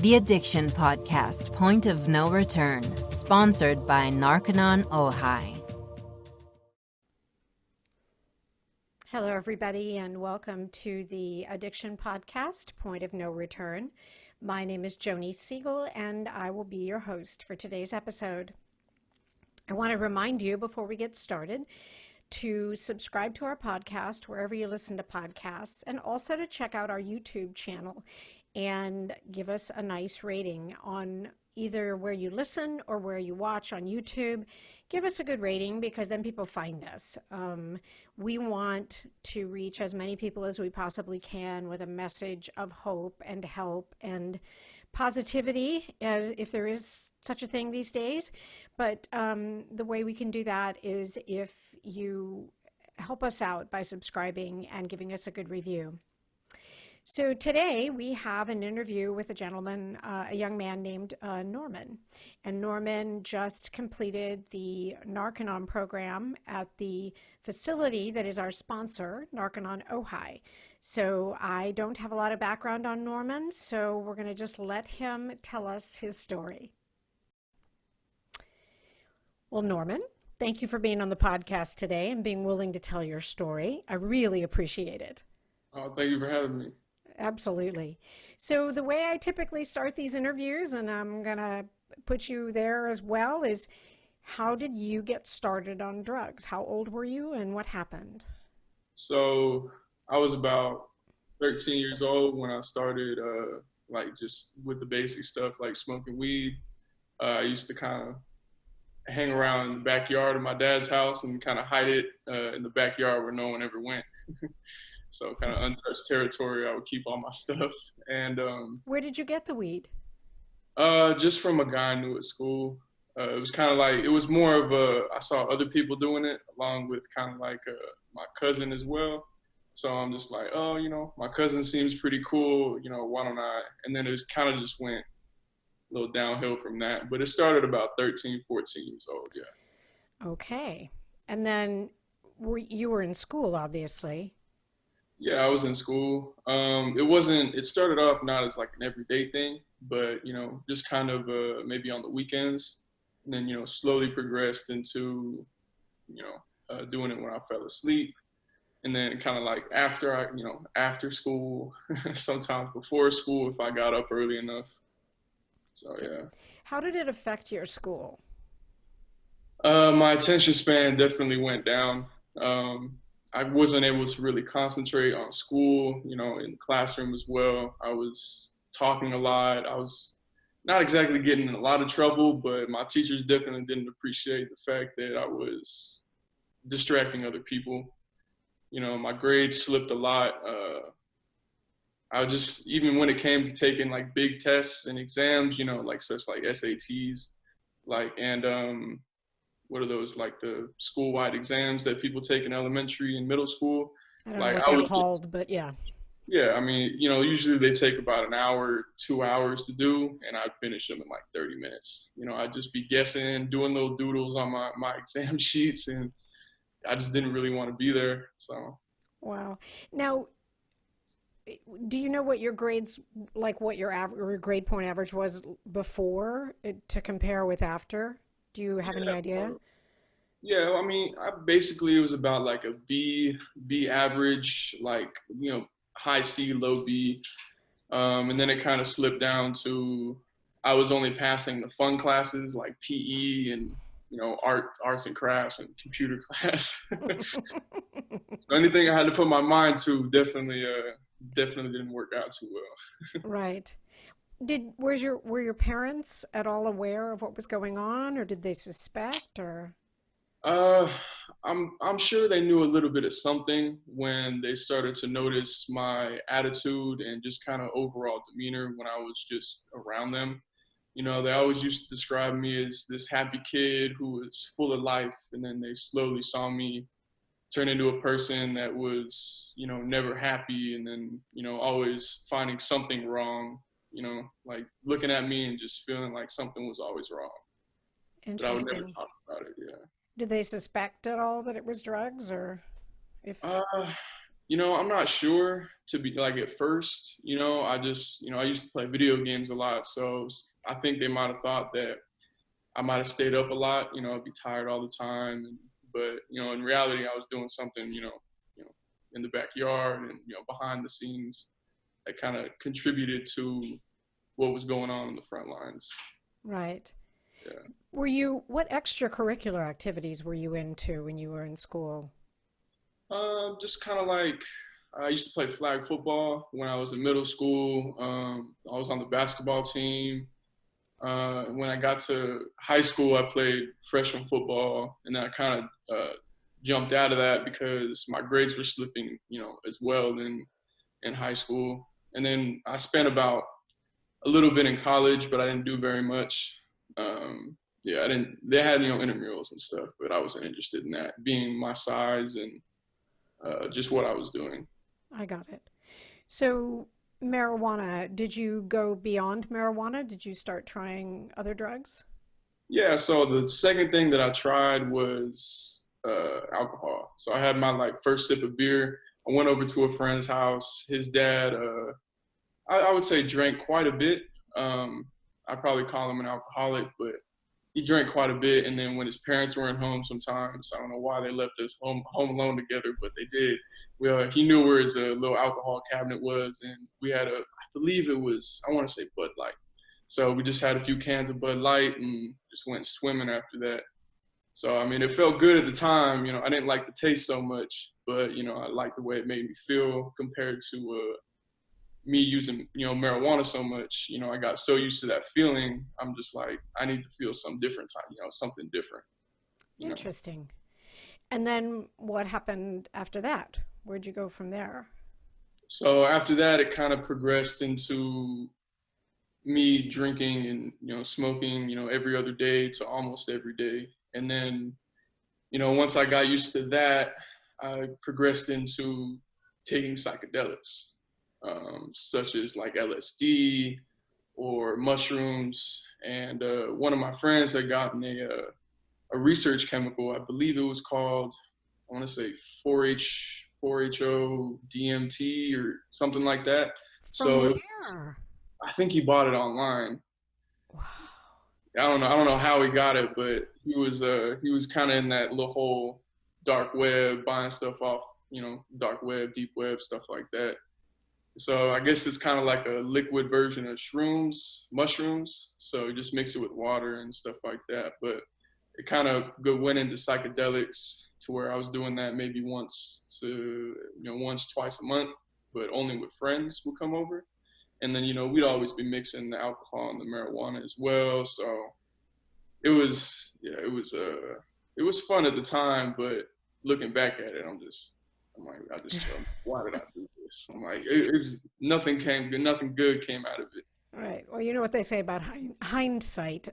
The Addiction Podcast, Point of No Return, sponsored by Narconon Ojai. Hello, everybody, and welcome to the Addiction Podcast, Point of No Return. My name is Joni Siegel, and I will be your host for today's episode. I want to remind you before we get started to subscribe to our podcast wherever you listen to podcasts, and also to check out our YouTube channel and give us a nice rating on either where you listen or where you watch on YouTube. Give us a good rating because then people find us. We want to reach as many people as we possibly can with a message of hope and help and positivity, if there is such a thing these days. But the way we can do that is if you help us out by subscribing and giving us a good review. So today we have an interview with a gentleman, a young man named Norman. And Norman just completed the Narconon program at the facility that is our sponsor, Narconon Ojai. So I don't have a lot of background on Norman, so we're going to just let him tell us his story. Well, Norman, thank you for being on the podcast today and being willing to tell your story. I really appreciate it. Oh, thank you for having me. Absolutely. So the way I typically start these interviews, and I'm going to put you there as well, is how did you get started on drugs? How old were you and what happened? So I was about 13 years old when I started, just with the basic stuff like smoking weed. I used to kind of hang around in the backyard of my dad's house and kind of hide it in the backyard where no one ever went. So kind of untouched territory, I would keep all my stuff. And where did you get the weed? Just from a guy I knew at school. It was kind of like, it was more of I saw other people doing it along with kind of like my cousin as well. So I'm just like, oh, my cousin seems pretty cool, why don't I? And then it kind of just went a little downhill from that. But it started about 13, 14 years old, yeah. Okay. And then you were in school, obviously. Yeah, I was in school. It started off not as like an everyday thing, but, just kind of maybe on the weekends, and then, slowly progressed into, doing it when I fell asleep. And then kind of like after school, sometimes before school, if I got up early enough. So, yeah. How did it affect your school? My attention span definitely went down. I wasn't able to really concentrate on school, in the classroom as well. I was talking a lot. I was not exactly getting in a lot of trouble, but my teachers definitely didn't appreciate the fact that I was distracting other people. My grades slipped a lot. Even when it came to taking like big tests and exams, like such like SATs, and what are those, like the school-wide exams that people take in elementary and middle school? I don't know what they're called, but yeah. Yeah, I mean, usually they take about an hour, 2 hours to do, and I'd finish them in like 30 minutes. I'd just be guessing, doing little doodles on my exam sheets, and I just didn't really want to be there, so. Wow. Now, do you know what your grades, like what your grade point average was before to compare with after? Do you have any idea? Yeah, I mean, it was about like a B average, like, high C, low B. And then it kind of slipped down to, I was only passing the fun classes like PE and, arts and crafts and computer class. So anything I had to put my mind to definitely didn't work out too well. Right. Were your parents at all aware of what was going on, or did they suspect, or? I'm sure they knew a little bit of something when they started to notice my attitude and just kind of overall demeanor when I was just around them. They always used to describe me as this happy kid who was full of life, and then they slowly saw me turn into a person that was, never happy, and then, always finding something wrong. Like looking at me and just feeling like something was always wrong. But I would never talk about it, yeah. Did they suspect at all that it was drugs, or if? I'm not sure to be like at first. I used to play video games a lot, so I think they might have thought that I might have stayed up a lot. I'd be tired all the time, but in reality, I was doing something, in the backyard and behind the scenes that kind of contributed to what was going on in the front lines. Right. Yeah. What extracurricular activities were you into when you were in school? Just kind of like I used to play flag football when I was in middle school. I was on the basketball team. When I got to high school, I played freshman football, and then I kind of jumped out of that because my grades were slipping, as well in high school. And then I spent about a little bit in college, but I didn't do very much. Yeah, I didn't. They had intramurals and stuff, but I wasn't interested in that, being my size and just what I was doing. I got it. So, marijuana, did you go beyond marijuana? Did you start trying other drugs? Yeah, so the second thing that I tried was alcohol. So I had my like first sip of beer. I went over to a friend's house. His dad, I would say, drank quite a bit. I probably call him an alcoholic, but he drank quite a bit. And then when his parents weren't home, sometimes I don't know why they left us home alone together, but they did. He knew where his little alcohol cabinet was, and we had I believe it was, I want to say Bud Light. So we just had a few cans of Bud Light and just went swimming after that. So I mean, it felt good at the time. I didn't like the taste so much, but I liked the way it made me feel compared to me using marijuana so much. I got so used to that feeling. I'm just like, I need to feel some different time. Something different. You know. Interesting. And then what happened after that? Where'd you go from there? So after that, it kind of progressed into me drinking and smoking every other day to almost every day. And then once I got used to that, I progressed into taking psychedelics, such as like LSD or mushrooms. And one of my friends had gotten a research chemical. I believe it was called, I want to say 4HO DMT or something like that. From So where? I think he bought it online. Wow. I don't know how he got it, but he was kind of in that little whole dark web, buying stuff off, dark web, deep web, stuff like that. So I guess it's kind of like a liquid version of mushrooms. So you just mix it with water and stuff like that. But it kind of went into psychedelics to where I was doing that maybe once, twice a month, but only with friends would come over. And then, we'd always be mixing the alcohol and the marijuana as well. So yeah, it was fun at the time, but looking back at it, I'm like, I just tell me, why did I do this? I'm like, nothing good came out of it. Right. Well, you know what they say about hindsight.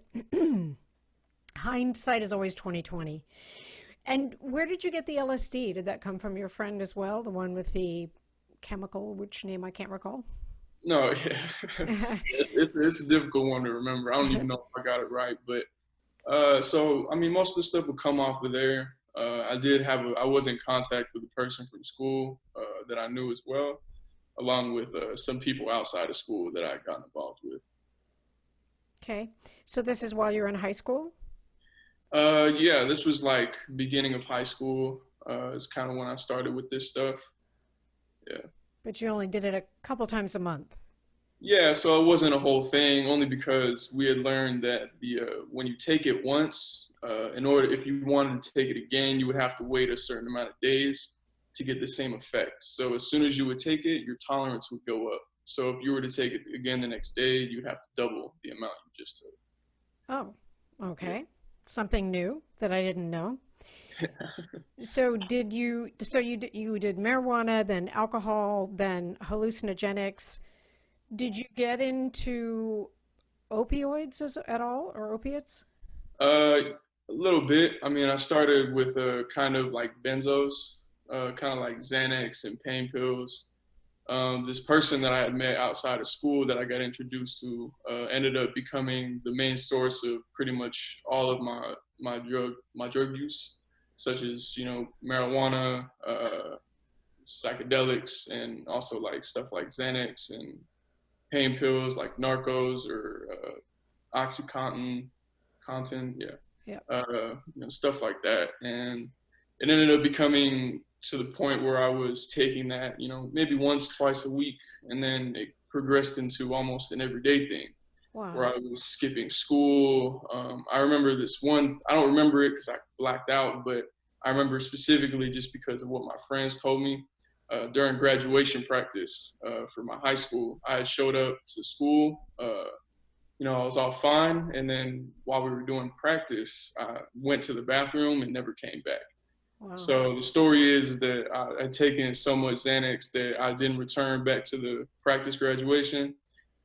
Hindsight is always 2020. And where did you get the LSD? Did that come from your friend as well, the one with the chemical, which name I can't recall? No, yeah, it's a difficult one to remember. I don't even know if I got it right, but so I mean, most of the stuff would come off of there. I was in contact with a person from school that I knew as well, along with some people outside of school that I got involved with. Okay. So this is while you're in high school? Yeah, this was like beginning of high school. It's kind of when I started with this stuff. Yeah. But you only did it a couple times a month. Yeah, so it wasn't a whole thing, only because we had learned that the when you take it once, if you wanted to take it again, you would have to wait a certain amount of days to get the same effect. So as soon as you would take it, your tolerance would go up. So if you were to take it again the next day, you'd have to double the amount you just took. Oh, Yeah. okay. Something new that I didn't know. So you did marijuana, then alcohol, then hallucinogenics. Did you get into opioids at all or opiates? A little bit. I mean, I started with kind of like benzos, kind of like Xanax and pain pills. This person that I had met outside of school that I got introduced to ended up becoming the main source of pretty much all of my drug use, such as marijuana, psychedelics and also like stuff like Xanax and pain pills like Narcos or Oxycontin, Yeah. stuff like that. And it ended up becoming to the point where I was taking that, maybe once, twice a week, and then it progressed into almost an everyday thing where Wow. I was skipping school. I remember this one, I don't remember it because I blacked out, but I remember specifically just because of what my friends told me. During graduation practice for my high school, I had showed up to school. I was all fine. And then while we were doing practice, I went to the bathroom and never came back. Wow. So the story is that I had taken so much Xanax that I didn't return back to the practice graduation.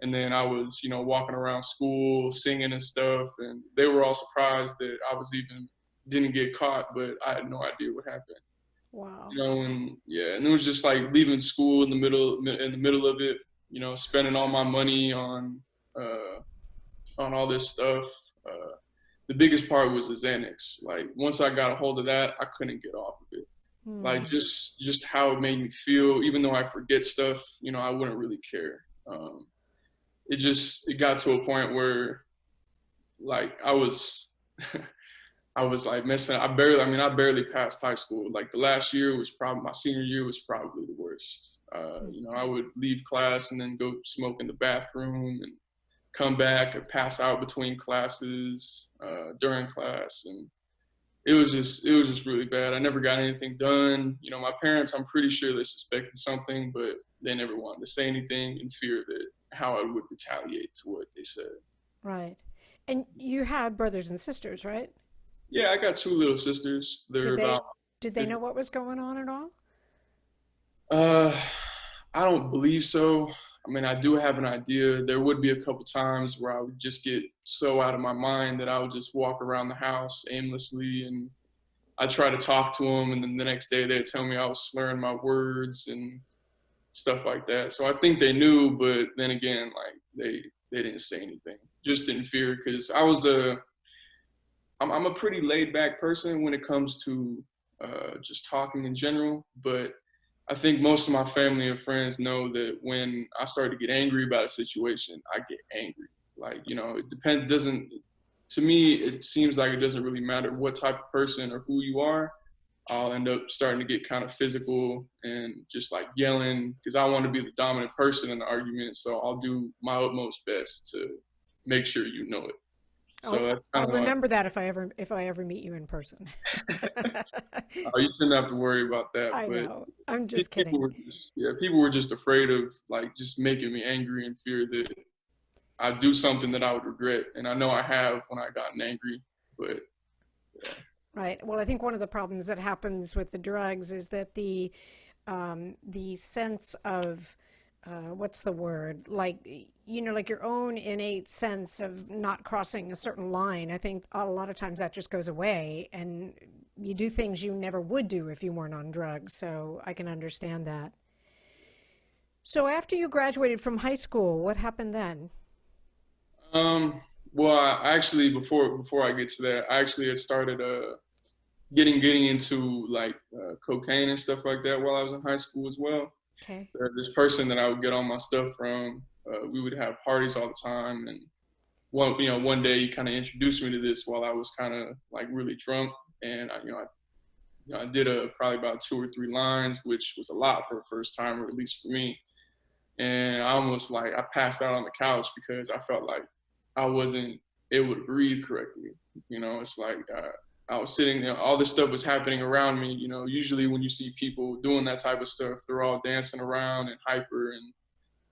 And then I was, walking around school singing and stuff. And they were all surprised that I was even didn't get caught, but I had no idea what happened. Wow. And it was just like leaving school in the middle of it, spending all my money on all this stuff. The biggest part was the Xanax. Like once I got a hold of that, I couldn't get off of it. Like just how it made me feel, even though I forget stuff, I wouldn't really care. It got to a point where like I was I was like messing. I barely passed high school. Like the last year was probably my senior year was probably the worst. I would leave class and then go smoke in the bathroom and come back and pass out between classes during class, and it was just really bad. I never got anything done. My parents, I'm pretty sure they suspected something, but they never wanted to say anything in fear that how I would retaliate to what they said. Right. And you had brothers and sisters, right? Yeah, I got two little sisters. They're Did about. they know what was going on at all? Uh, I don't believe so. I mean, I do have an idea. There would be a couple times where I would just get so out of my mind that I would just walk around the house aimlessly, and I try to talk to them, and then the next day they'd tell me I was slurring my words and stuff like that. So I think they knew, but then again, like they didn't say anything. Just in fear, because I'm a pretty laid back person when it comes to just talking in general, but I think most of my family and friends know that when I start to get angry about a situation, I get angry. Like, to me, it seems like it doesn't really matter what type of person or who you are. I'll end up starting to get kind of physical and just like yelling because I want to be the dominant person in the argument. So I'll do my utmost best to make sure you know it. So that's I'll kind of remember that if I ever meet you in person. you shouldn't have to worry about that. I But know. I'm just people kidding. were people were just afraid of like just making me angry and fear that I'd do something that I would regret. And I know I have when I gotten angry, but yeah. Right. Well, I think one of the problems that happens with the drugs is that the sense of what's the word, like like your own innate sense of not crossing a certain line. I think a lot of times that just goes away, and you do things you never would do if you weren't on drugs. So I can understand that. So after you graduated from high school, what happened then? Um, well, I actually before I get to that, I actually had started getting into like cocaine and stuff like that while I was in high school as well. Okay. This person that I would get all my stuff from, we would have parties all the time, and one day he kind of introduced me to this while I was kind of like really drunk, and I did probably about 2 or 3 lines, which was a lot for a first time, or at least for me. And I passed out on the couch because I felt like I wasn't able to breathe correctly. It's like I was sitting there, all this stuff was happening around me. Usually when you see people doing that type of stuff, they're all dancing around and hyper. And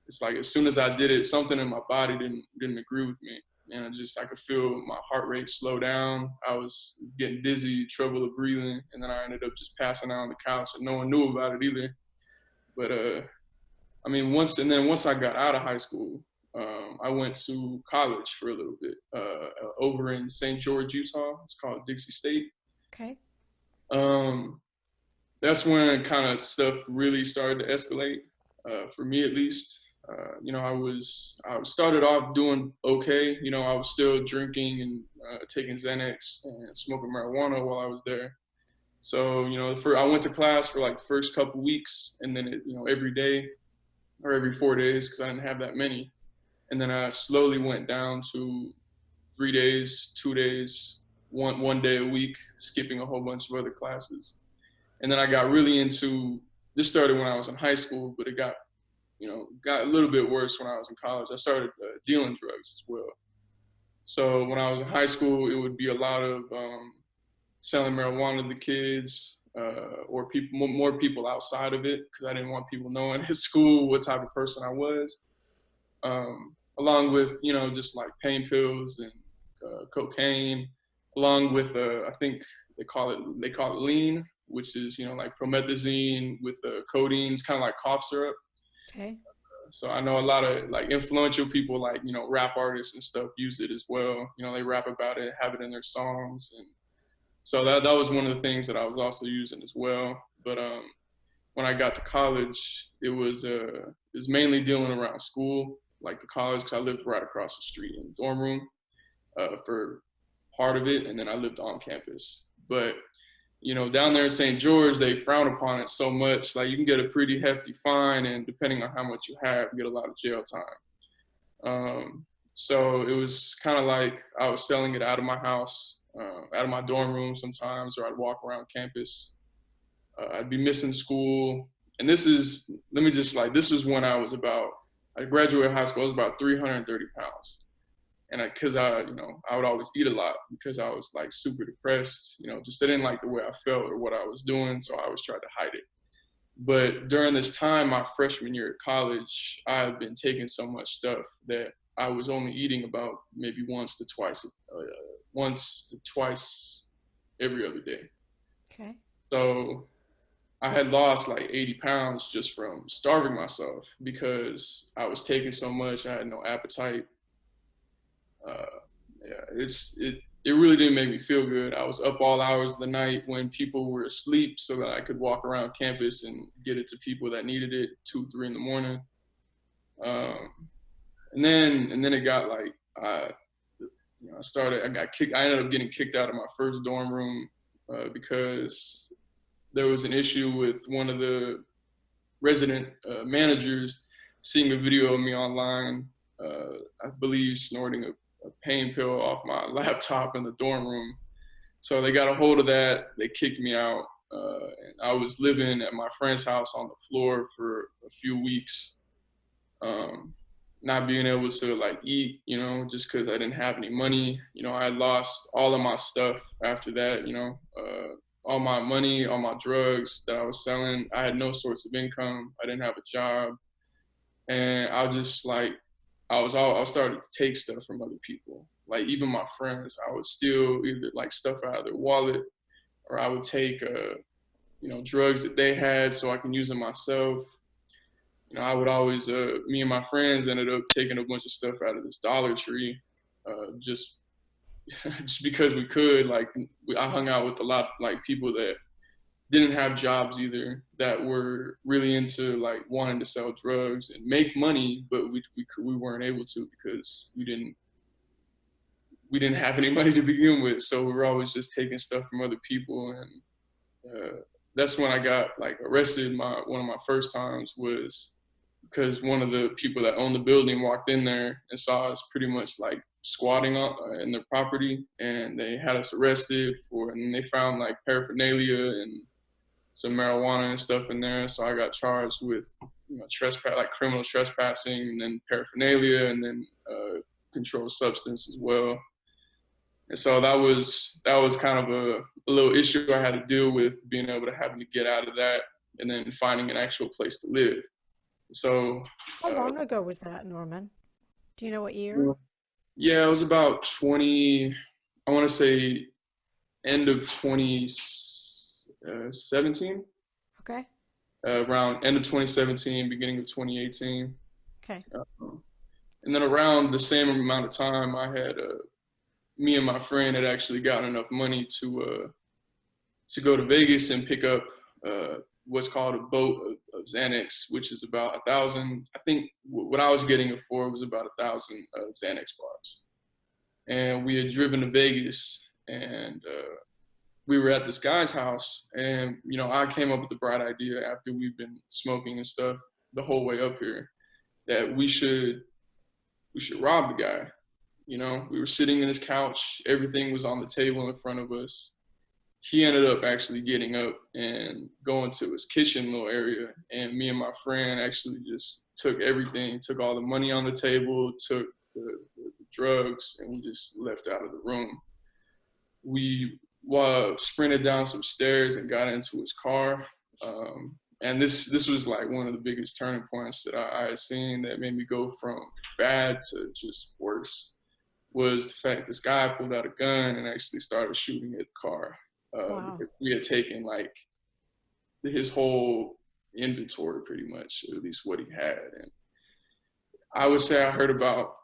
it's like as soon as I did it, something in my body didn't agree with me. And I could feel my heart rate slow down. I was getting dizzy, trouble of breathing, and then I ended up just passing out on the couch, and no one knew about it either. But once I got out of high school, I went to college for a little bit over in St. George, Utah. It's called Dixie State. Okay. Um, that's when kind of stuff really started to escalate, for me at least. I started off doing okay. I was still drinking and taking Xanax and smoking marijuana while I was there. So, I went to class for like the first couple weeks, and then every day or every 4 days, because I didn't have that many. And then I slowly went down to 3 days, 2 days, one day a week, skipping a whole bunch of other classes. And then I got really into, this started when I was in high school, but it got a little bit worse when I was in college. I started dealing drugs as well. So when I was in high school, it would be a lot of selling marijuana to kids, or more people outside of it, because I didn't want people knowing at school what type of person I was. Along with just like pain pills and cocaine, along with I think they call it lean, which is like promethazine with codeine. It's kind of like cough syrup. Okay. So I know a lot of like influential people, like rap artists and stuff, use it as well. They rap about it, have it in their songs, and so that was one of the things that I was also using as well. But when I got to college, it was mainly dealing around school, like the college, because I lived right across the street in the dorm room for part of it, and then I lived on campus. But down there in St. George, they frown upon it so much. Like, you can get a pretty hefty fine, and depending on how much you have, you get a lot of jail time. So it was kind of like I was selling it out of my house, out of my dorm room sometimes, or I'd walk around campus. I'd be missing school. And this was when I graduated high school. I was about 330 pounds. And because I would always eat a lot because I was like super depressed, just I didn't like the way I felt or what I was doing. So I always tried to hide it. But during this time, my freshman year at college, I had been taking so much stuff that I was only eating about maybe once to twice every other day. Okay. So I had lost like 80 pounds just from starving myself because I was taking so much. I had no appetite. It really didn't make me feel good. I was up all hours of the night when people were asleep so that I could walk around campus and get it to people that needed it 2, 3 in the morning. And then it got like, I ended up getting kicked out of my first dorm room because there was an issue with one of the resident managers seeing a video of me online, I believe snorting a pain pill off my laptop in the dorm room. So they got a hold of that. They kicked me out. And I was living at my friend's house on the floor for a few weeks, not being able to like eat, just because I didn't have any money. I lost all of my stuff after that, all my money, all my drugs that I was selling. I had no source of income. I didn't have a job. And I just like, I started to take stuff from other people. Like even my friends, I would steal either like stuff out of their wallet, or I would take, drugs that they had so I can use them myself. I would always, me and my friends ended up taking a bunch of stuff out of this Dollar Tree, just just because we could. Like I hung out with a lot like people that didn't have jobs either, that were really into like wanting to sell drugs and make money, but we weren't able to because we didn't have any money to begin with. So we were always just taking stuff from other people, and that's when I got like arrested. One of my first times was because one of the people that owned the building walked in there and saw us pretty much like squatting in their property, and they had us arrested and they found like paraphernalia and some marijuana and stuff in there. So I got charged with criminal trespassing, and then paraphernalia, and then controlled substance as well. And so that was kind of a little issue I had to deal with, being able to having to get out of that and then finding an actual place to live. So How long ago was that, Norman? Do you know what year? Yeah, it was about I want to say end of 2017. Okay. Around end of 2017, beginning of 2018. Okay. And then around the same amount of time, I had me and my friend had actually gotten enough money to go to Vegas and pick up what's called a boat of Xanax, which is about 1,000. I think what I was getting it for was about 1,000 Xanax bars. And we had driven to Vegas, and we were at this guy's house, and I came up with the bright idea after we've been smoking and stuff the whole way up here that we should rob the guy. We were sitting in his couch, everything was on the table in front of us. He ended up actually getting up and going to his kitchen little area, and me and my friend actually just took everything, took all the money on the table, took the drugs, and we just left out of the room. We sprinted down some stairs and got into his car. And this was like one of the biggest turning points that I had seen that made me go from bad to just worse, was the fact this guy pulled out a gun and actually started shooting at the car. Wow. Because we had taken like his whole inventory pretty much, at least what he had. And I would say I heard about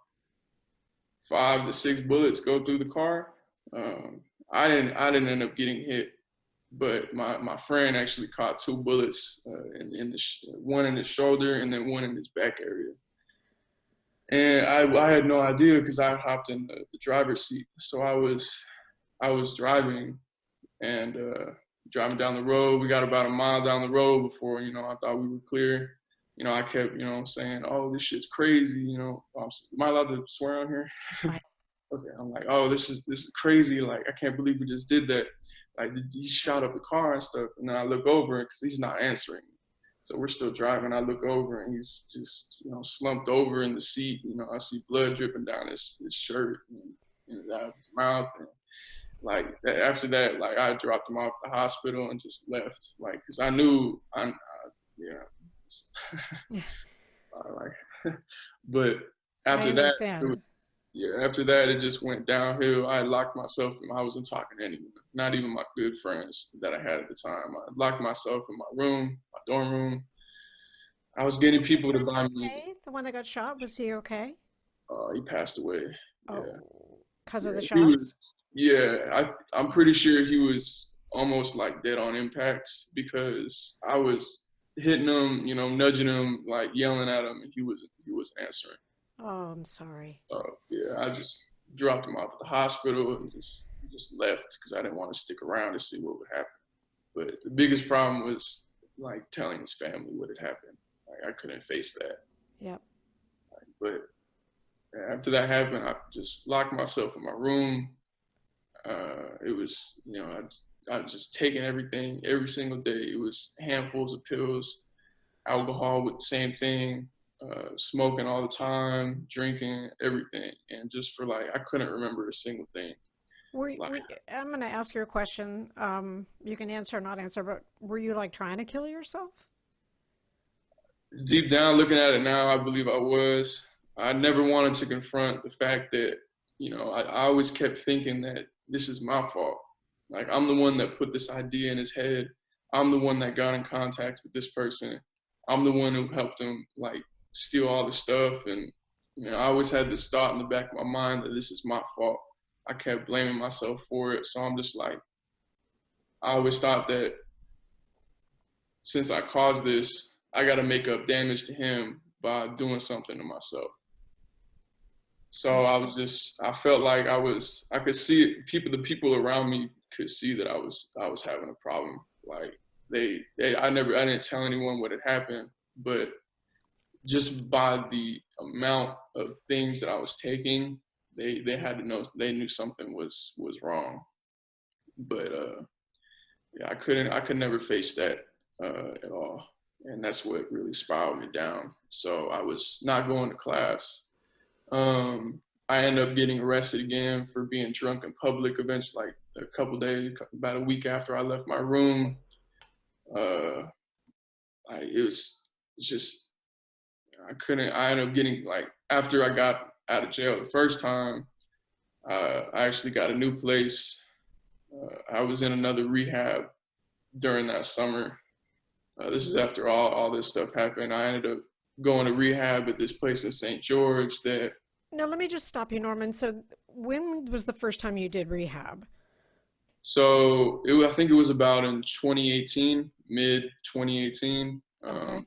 5 to 6 bullets go through the car. I didn't end up getting hit, but my friend actually caught 2 bullets, one in his shoulder and then one in his back area. And I had no idea because I hopped in the driver's seat. So I was driving and driving down the road. We got about a mile down the road before, I thought we were clear. I kept, saying, "Oh, this shit's crazy." Am I allowed to swear on here? Okay, I'm like, "Oh, this is crazy. Like, I can't believe we just did that. Like, he shot up the car and stuff." And then I look over because he's not answering. So we're still driving. I look over and he's just, slumped over in the seat. I see blood dripping down his shirt and out of his mouth. And like after that, like I dropped him off at the hospital and just left. Like, because I knew like, but after that, after that, it just went downhill. I locked myself in. I wasn't talking to anyone, not even my good friends that I had at the time. I locked myself in my room, my dorm room. I was getting people to buy me. Okay? The one that got shot, was he okay? He passed away. Oh, Yeah. because of the shots? I'm pretty sure he was almost like dead on impact because I was hitting him, nudging him, like yelling at him, and he was answering. Oh, I'm sorry. I just dropped him off at the hospital and just left because I didn't want to stick around to see what would happen. But the biggest problem was like telling his family what had happened. Like I couldn't face that. Yep. But after that happened, I just locked myself in my room. It was, I just taking everything every single day. It was handfuls of pills, alcohol with the same thing, smoking all the time, drinking, everything. And just for like, I couldn't remember a single thing. I'm going to ask you a question. You can answer or not answer, but were you like trying to kill yourself? Deep down, looking at it now, I believe I was. I never wanted to confront the fact that, I always kept thinking that this is my fault. Like, I'm the one that put this idea in his head. I'm the one that got in contact with this person. I'm the one who helped him, like, steal all the stuff. And, I always had this thought in the back of my mind that this is my fault. I kept blaming myself for it. So I'm just like, I always thought that since I caused this, I got to make up damage to him by doing something to myself. So I felt like I could see it. The people around me could see that I was having a problem. Like I didn't tell anyone what had happened, but just by the amount of things that I was taking, they had to know, they knew something was wrong. But I could never face that at all. And that's what really spiraled me down. So I was not going to class. I ended up getting arrested again for being drunk in public eventually, like a couple days, about a week after I left my room. It was just, I ended up getting, like, after I got out of jail the first time, I actually got a new place. I was in another rehab during that summer. This is after all this stuff happened. I ended up going to rehab at this place in St. George that. Now, let me just stop you, Norman. So when was the first time you did rehab? So I think it was about in 2018, mid 2018. Okay.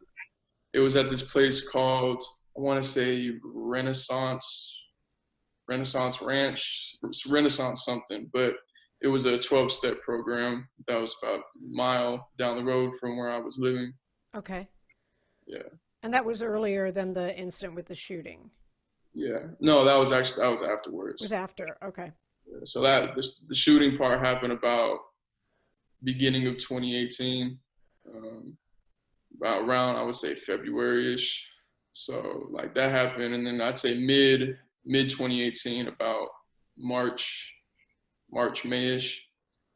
It was at this place called, I want to say Renaissance Ranch, Renaissance something, but It was a 12-step program that was about a mile down the road from where I was living. Okay. Yeah. And that was earlier than the incident with the shooting. Yeah. No, that was It was afterwards. after. Okay. Yeah. So that the shooting part happened about beginning of 2018, um, about around I would say February-ish. So like that happened, and then I'd say mid 2018, about March Mayish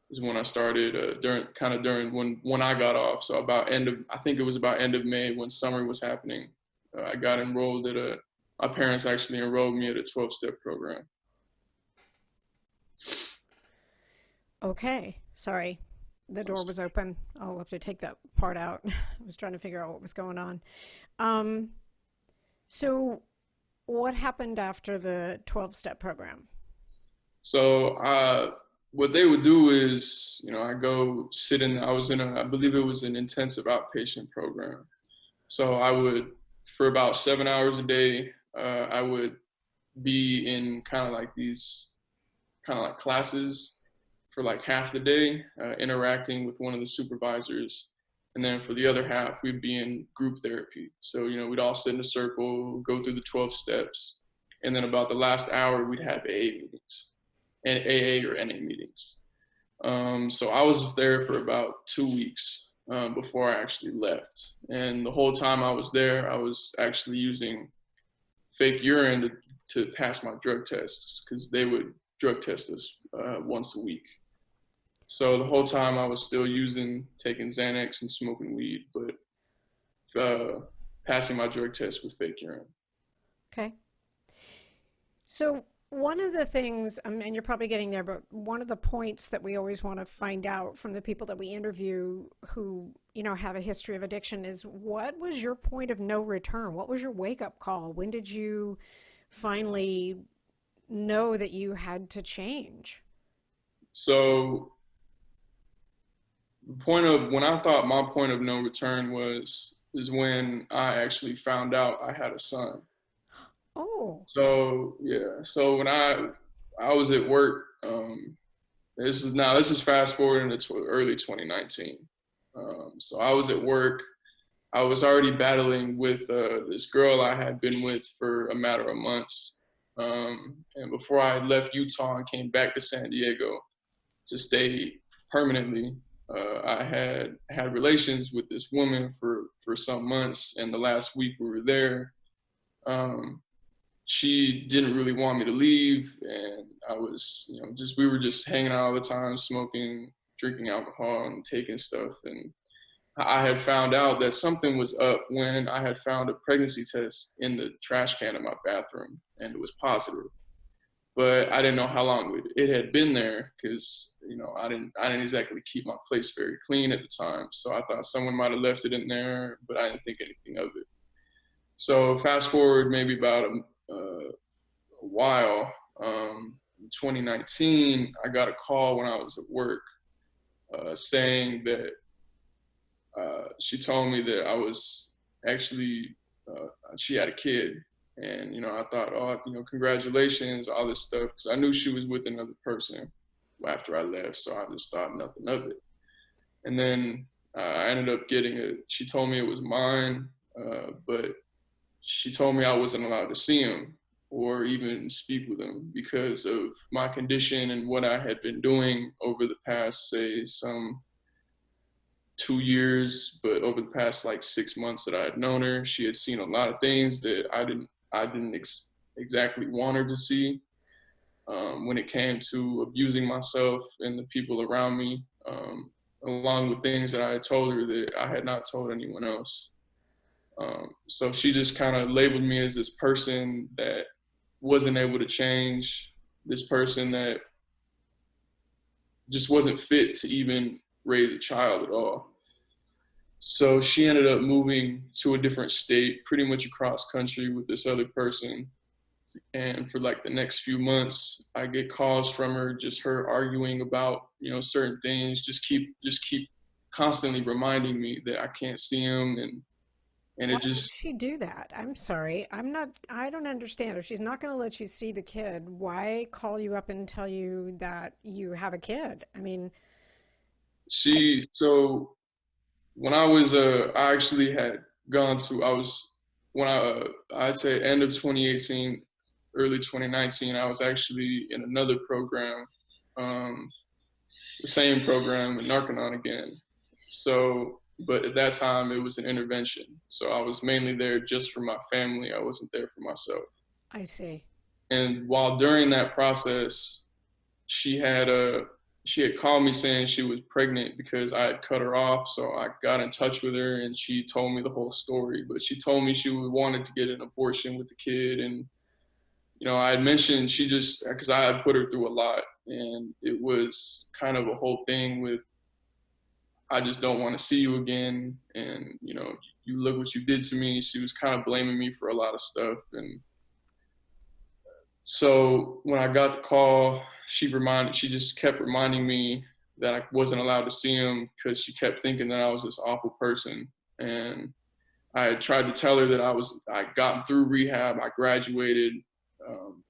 is when I started during when I got off. So about I think it was about end of May when summer was happening. I got enrolled at my parents actually enrolled me at a 12-step program. Okay. Sorry. The door was open. I'll have to take that part out. I was trying to figure out what was going on. Um, so what happened after the 12-step program? So what they would do is, I go sit in. I was in I believe it was an intensive outpatient program. So I would, for about 7 hours a day, I would be in kind of like these kind of like classes for like half the day, interacting with one of the supervisors. And then for the other half, we'd be in group therapy. So, we'd all sit in a circle, go through the 12 steps. And then about the last hour, we'd have AA meetings and AA or NA meetings. So I was there for about 2 weeks before I actually left. And the whole time I was there, I was actually using fake urine to pass my drug tests because they would drug test us once a week. So the whole time I was still taking Xanax and smoking weed, but passing my drug test with fake urine. Okay. So one of the things, and you're probably getting there, but one of the points that we always want to find out from the people that we interview who, have a history of addiction is, what was your point of no return? What was your wake up call? When did you finally know that you had to change? So when I thought my point of no return is when I actually found out I had a son. Oh, So yeah, so when I was at work, this is fast forward into early 2019. So I was at work. I was already battling with this girl I had been with for a matter of months. And before I left Utah and came back to San Diego to stay permanently, I had relations with this woman for some months. And the last week we were there, um, she didn't really want me to leave, and I was, we were just hanging out all the time, smoking, drinking alcohol, and taking stuff. And I had found out that something was up when I had found a pregnancy test in the trash can in my bathroom, and it was positive. But I didn't know how long it had been there because I didn't exactly keep my place very clean at the time. So I thought someone might have left it in there, but I didn't think anything of it. So fast forward maybe about a while. In 2019, I got a call when I was at work saying that she told me that I was actually, she had a kid. And, I thought, oh, congratulations, all this stuff. Because I knew she was with another person after I left. So I just thought nothing of it. And then I ended up she told me it was mine, but she told me I wasn't allowed to see him or even speak with him because of my condition and what I had been doing over the past, say, some 2 years, but over the past like 6 months that I had known her, she had seen a lot of things that I didn't exactly want her to see. When it came to abusing myself and the people around me, along with things that I had told her that I had not told anyone else. So she just kind of labeled me as this person that wasn't able to change, this person that just wasn't fit to even raise a child at all. So she ended up moving to a different state, pretty much across country with this other person. And for like the next few months, I get calls from her, just her arguing about, certain things, just keep constantly reminding me that I can't see him. And And Why it would just, she do that? I'm sorry. I don't understand. If she's not going to let you see the kid, why call you up and tell you that you have a kid? I mean, I, so when I was, I actually had gone to, I was, when I'd say end of 2018, early 2019, I was actually in another program, um, the same program in Narconon again. So, but at that time it was an intervention. So I was mainly there just for my family. I wasn't there for myself. I see. And while during that process, she had a she had called me saying she was pregnant because I had cut her off. So I got in touch with her and she told me the whole story. But she told me she wanted to get an abortion with the kid. And, I had mentioned she just, because I had put her through a lot. And it was kind of a whole thing with, I just don't want to see you again. And, you look what you did to me. She was kind of blaming me for a lot of stuff. And so when I got the call, she just kept reminding me that I wasn't allowed to see him because she kept thinking that I was this awful person. And I had tried to tell her that I gotten through rehab, I graduated. Um,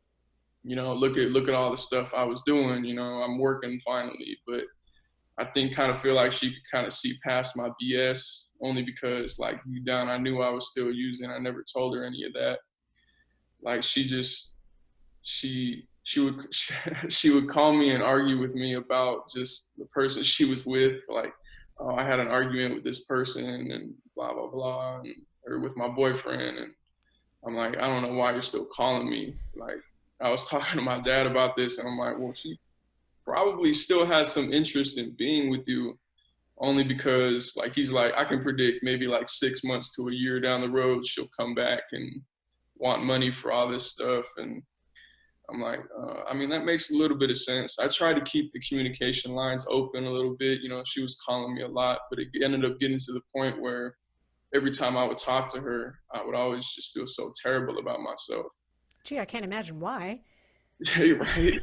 look at all the stuff I was doing. I'm working finally, but I think kind of feel like she could kind of see past my BS only because like deep down I knew I was still using. I never told her any of that. Like she would she would call me and argue with me about just the person she was with, like, oh, I had an argument with this person and blah blah blah, or with my boyfriend, and I'm like, I don't know why you're still calling me. Like, I was talking to my dad about this, and I'm like, well, she probably still has some interest in being with you, only because like he's like, I can predict maybe like 6 months to a year down the road she'll come back and want money for all this stuff. And I'm like, I mean, that makes a little bit of sense. I tried to keep the communication lines open a little bit. She was calling me a lot, but it ended up getting to the point where every time I would talk to her, I would always just feel so terrible about myself. Gee, I can't imagine why. You're right.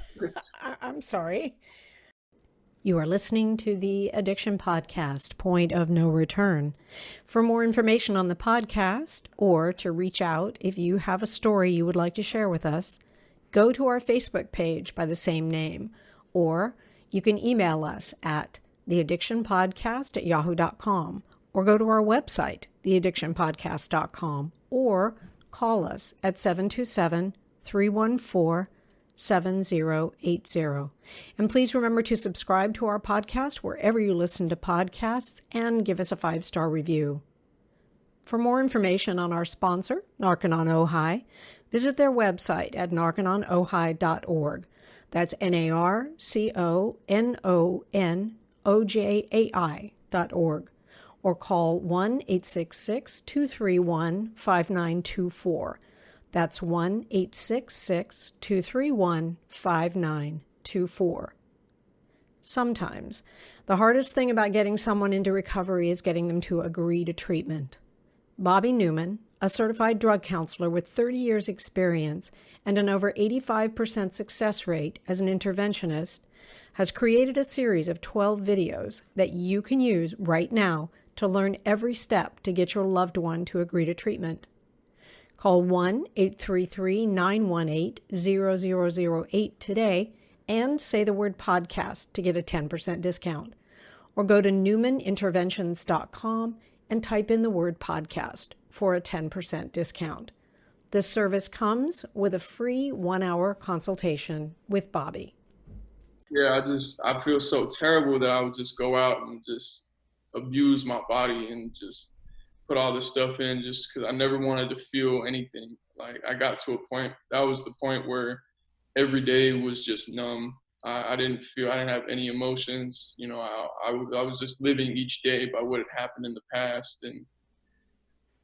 I'm sorry. You are listening to the Addiction Podcast, Point of No Return. For more information on the podcast or to reach out if you have a story you would like to share with us, go to our Facebook page by the same name, or you can email us at theaddictionpodcast@yahoo.com, or go to our website, theaddictionpodcast.com, or call us at 727-314-7080. And please remember to subscribe to our podcast wherever you listen to podcasts and give us a 5-star review. For more information on our sponsor, Narconon Ojai, visit their website at narcononojai.org. That's NARCONONOJAI.org. Or call 1-866-231-5924. That's 1-866-231-5924. Sometimes, the hardest thing about getting someone into recovery is getting them to agree to treatment. Bobby Newman, a certified drug counselor with 30 years' experience and an over 85% success rate as an interventionist, has created a series of 12 videos that you can use right now to learn every step to get your loved one to agree to treatment. Call 1-833-918-0008 today and say the word podcast to get a 10% discount. Or go to newmaninterventions.com and type in the word podcast for a 10% discount. This service comes with a free 1-hour consultation with Bobby. Yeah, I feel so terrible that I would just go out and just abuse my body and just put all this stuff in just because I never wanted to feel anything. Like, I got to a point, that was the point where every day was just numb. I didn't have any emotions. I was just living each day by what had happened in the past. And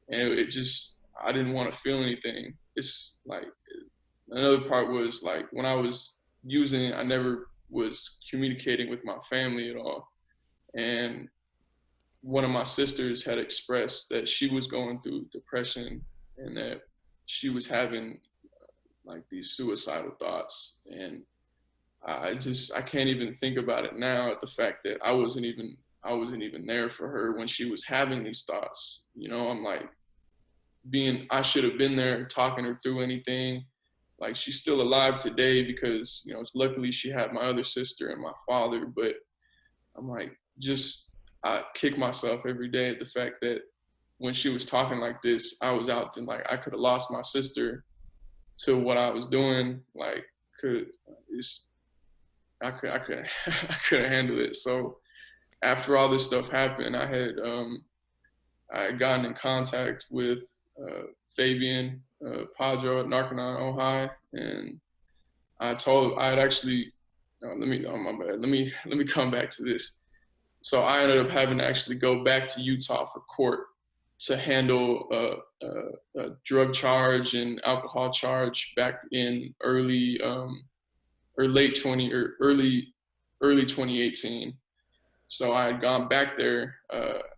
it just, I didn't want to feel anything. It's like, another part was like, when I was using it, I never was communicating with my family at all. And one of my sisters had expressed that she was going through depression and that she was having like these suicidal thoughts. And I can't even think about it now, at the fact that I wasn't even there for her when she was having these thoughts. I'm like, I should have been there talking her through anything. Like, she's still alive today because, you know, luckily she had my other sister and my father. But I'm like, I kick myself every day at the fact that when she was talking like this, I was out and like I could have lost my sister to what I was doing. Like, I could I couldn't handle it. So after all this stuff happened, I had gotten in contact with Fabian Padro at Narconon Ojai, and I had actually my bad. Let me come back to this. So I ended up having to actually go back to Utah for court to handle a drug charge and alcohol charge back in early or late 20 or early 2018. So I had gone back there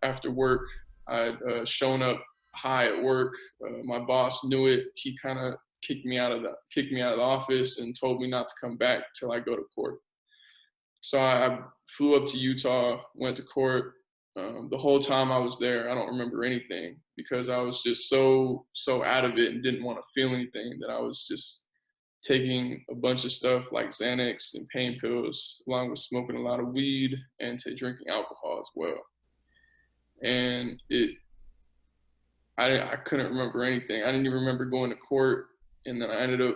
after work. I had shown up high at work. My boss knew it. He kind of kicked me out of the office and told me not to come back till I go to court. So I flew up to Utah, went to court. The whole time I was there, I don't remember anything because I was just so out of it and didn't want to feel anything that I was just taking a bunch of stuff like Xanax and pain pills, along with smoking a lot of weed and to drinking alcohol as well. And I couldn't remember anything. I didn't even remember going to court. And then I ended up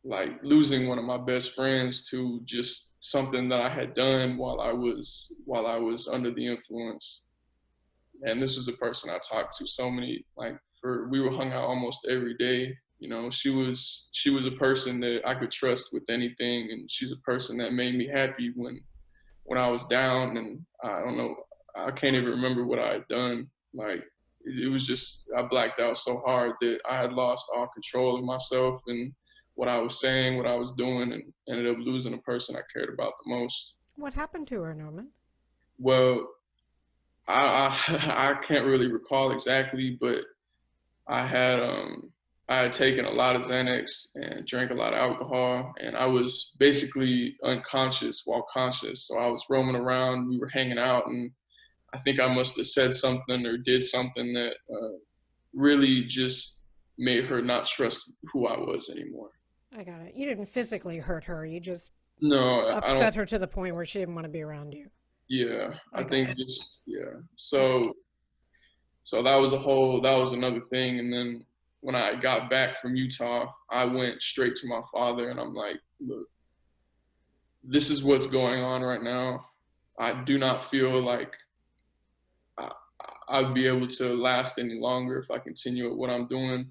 like losing one of my best friends to just something that I had done while I was under the influence. And this was a person I talked to we were hung out almost every day. You know, she was a person that I could trust with anything, and she's a person that made me happy when I was down. And I don't know, I can't even remember what I had done. Like, it was just, I blacked out so hard that I had lost all control of myself and what I was saying, what I was doing, and ended up losing a person I cared about the most. What happened to her, Norman? Well, I can't really recall exactly, but I had I had taken a lot of Xanax and drank a lot of alcohol, and I was basically unconscious while conscious. So I was roaming around, we were hanging out, and I think I must have said something or did something that really just made her not trust who I was anymore. I got it. You didn't physically hurt her. You just No, I don't. upset her to the point where she didn't want to be around you. Yeah, I I got think it. just yeah. Okay. So that was another thing. And then when I got back from Utah, I went straight to my father and I'm like, look, this is what's going on right now. I do not feel like I, I'd be able to last any longer if I continue at what I'm doing.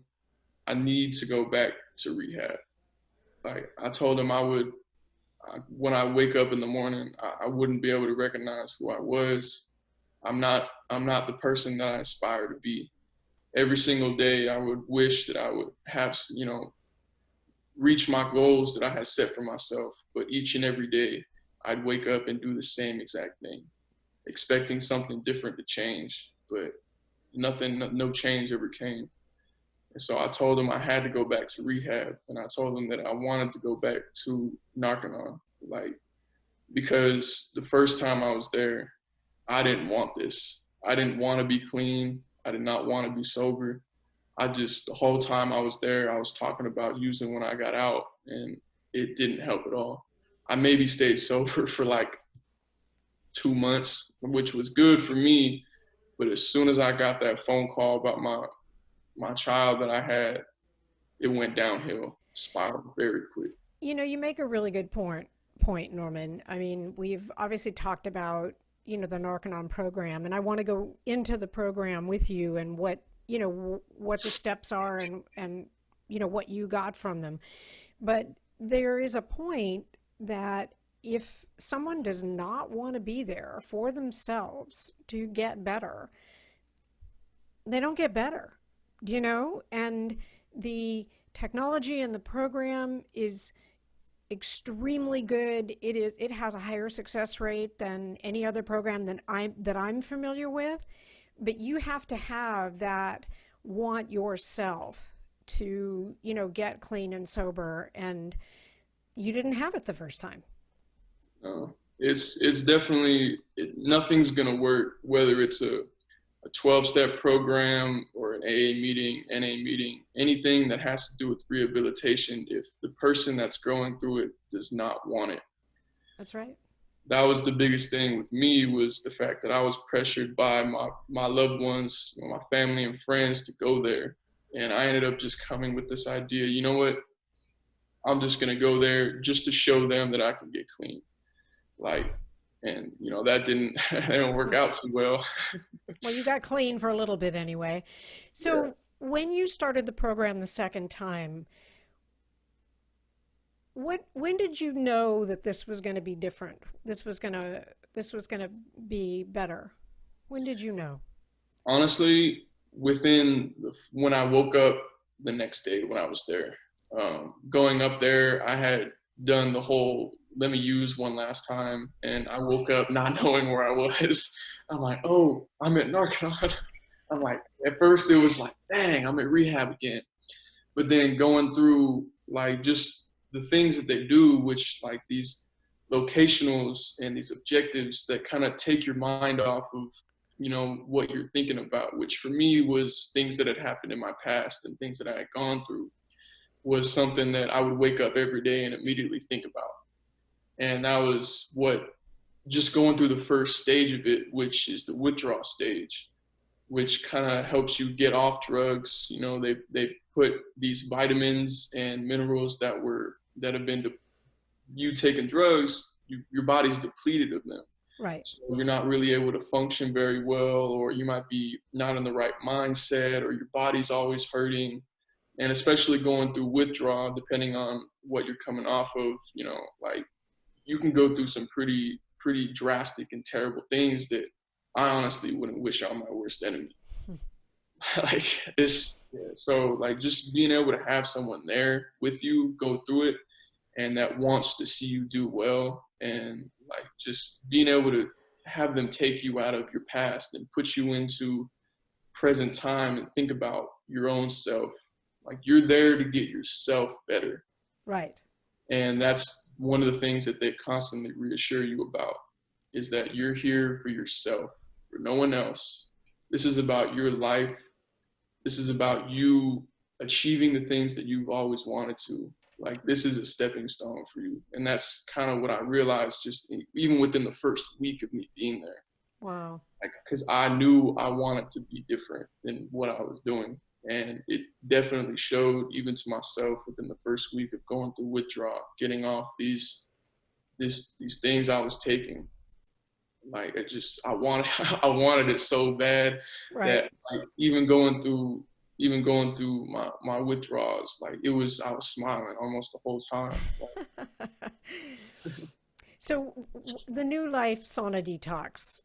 I need to go back to rehab. Like, I told him when I wake up in the morning, I wouldn't be able to recognize who I was. I'm not the person that I aspire to be. Every single day, I would wish that I would have, reach my goals that I had set for myself. But each and every day, I'd wake up and do the same exact thing, expecting something different to change. But no change ever came. And so I told him I had to go back to rehab, and I told him that I wanted to go back to Narconon, like, because the first time I was there, I didn't want this. I didn't want to be clean. I did not want to be sober. The whole time I was there, I was talking about using when I got out, and it didn't help at all. I maybe stayed sober for like 2 months, which was good for me. But as soon as I got that phone call about my child that I had, it went downhill, spiraled very quick. You make a really good point, Norman. I mean, we've obviously talked about, the Narconon program, and I want to go into the program with you and what the steps are and what you got from them. But there is a point that if someone does not want to be there for themselves to get better, they don't get better, and the technology in the program is extremely good. It has a higher success rate than any other program that I'm familiar with, but you have to have that want yourself to, get clean and sober, and you didn't have it the first time. It's definitely nothing's gonna work, whether it's a a 12-step program or an AA meeting, NA meeting, anything that has to do with rehabilitation, if the person that's going through it does not want it. That's right. That was the biggest thing with me, was the fact that I was pressured by my loved ones, my family and friends to go there. And I ended up just coming with this idea, you know what, I'm just going to go there just to show them that I can get clean. Like, and that didn't that didn't work out too well. Well, you got clean for a little bit anyway. So Yeah. when you started the program the second time, when did you know that this was going to be different? This was going to be better. When did you know? Honestly, when I woke up the next day when I was there, going up there, I had done the whole let me use one last time, and I woke up not knowing where I was. I'm like, oh, I'm at Narconon. I'm like, at first it was like, dang, I'm at rehab again. But then going through like just the things that they do, which like these locationals and these objectives that kind of take your mind off of what you're thinking about, which for me was things that had happened in my past and things that I had gone through, was something that I would wake up every day and immediately think about. And that was what, just going through the first stage of it, which is the withdrawal stage, which kind of helps you get off drugs. They put these vitamins and minerals that have been you taking drugs, your body's depleted of them. Right. So you're not really able to function very well, or you might be not in the right mindset, or your body's always hurting. And especially going through withdrawal, depending on what you're coming off of, like you can go through some pretty drastic and terrible things that I honestly wouldn't wish on my worst enemy. Like this, yeah. So like just being able to have someone there with you go through it, and that wants to see you do well, and like just being able to have them take you out of your past and put you into present time and think about your own self. Like you're there to get yourself better. Right. And that's one of the things that they constantly reassure you about, is that you're here for yourself, for no one else. This is about your life. This is about you achieving the things that you've always wanted to. Like this is a stepping stone for you. And that's kind of what I realized just even within the first week of me being there. Wow. Like, because I knew I wanted to be different than what I was doing. And it definitely showed even to myself within the first week of going through withdrawal, getting off these things I was taking. Like I wanted I wanted it so bad. Right. That like even going through my withdrawals, like I was smiling almost the whole time. So the New Life sauna detox,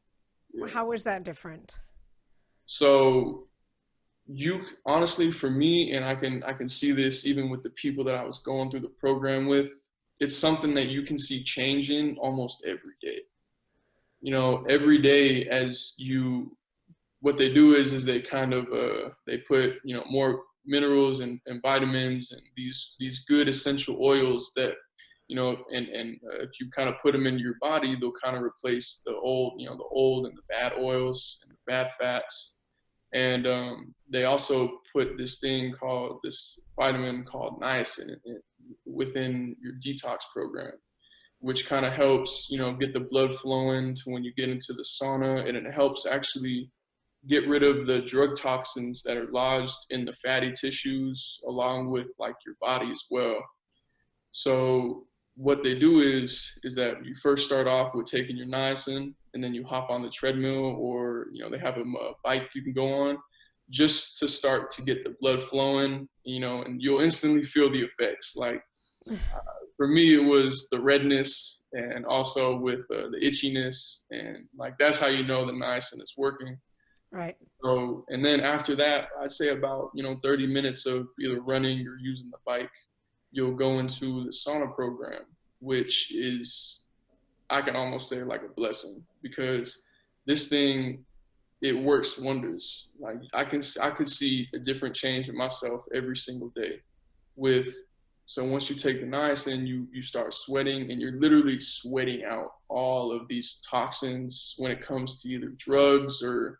Yeah. how is that different? So you honestly, for me, and I can see this even with the people that I was going through the program with, it's something that you can see changing almost every day. Every day what they do is they kind of they put more minerals and vitamins and these good essential oils that and if you kind of put them into your body, they'll kind of replace the old and the bad oils and the bad fats. And they also put this vitamin called niacin within your detox program, which kind of helps, get the blood flowing to when you get into the sauna, and it helps actually get rid of the drug toxins that are lodged in the fatty tissues along with like your body as well. So what they do is that you first start off with taking your niacin, and then you hop on the treadmill, or they have a bike you can go on, just to start to get the blood flowing, and you'll instantly feel the effects. Like for me, it was the redness, and also with the itchiness, and like that's how the niacin is working. Right. So, and then after that, I'd say about 30 minutes of either running or using the bike, you'll go into the sauna program, which is, I can almost say, like a blessing, because this thing, it works wonders. Like I could see a different change in myself every single day. So once you take the niacin, you start sweating, and you're literally sweating out all of these toxins when it comes to either drugs or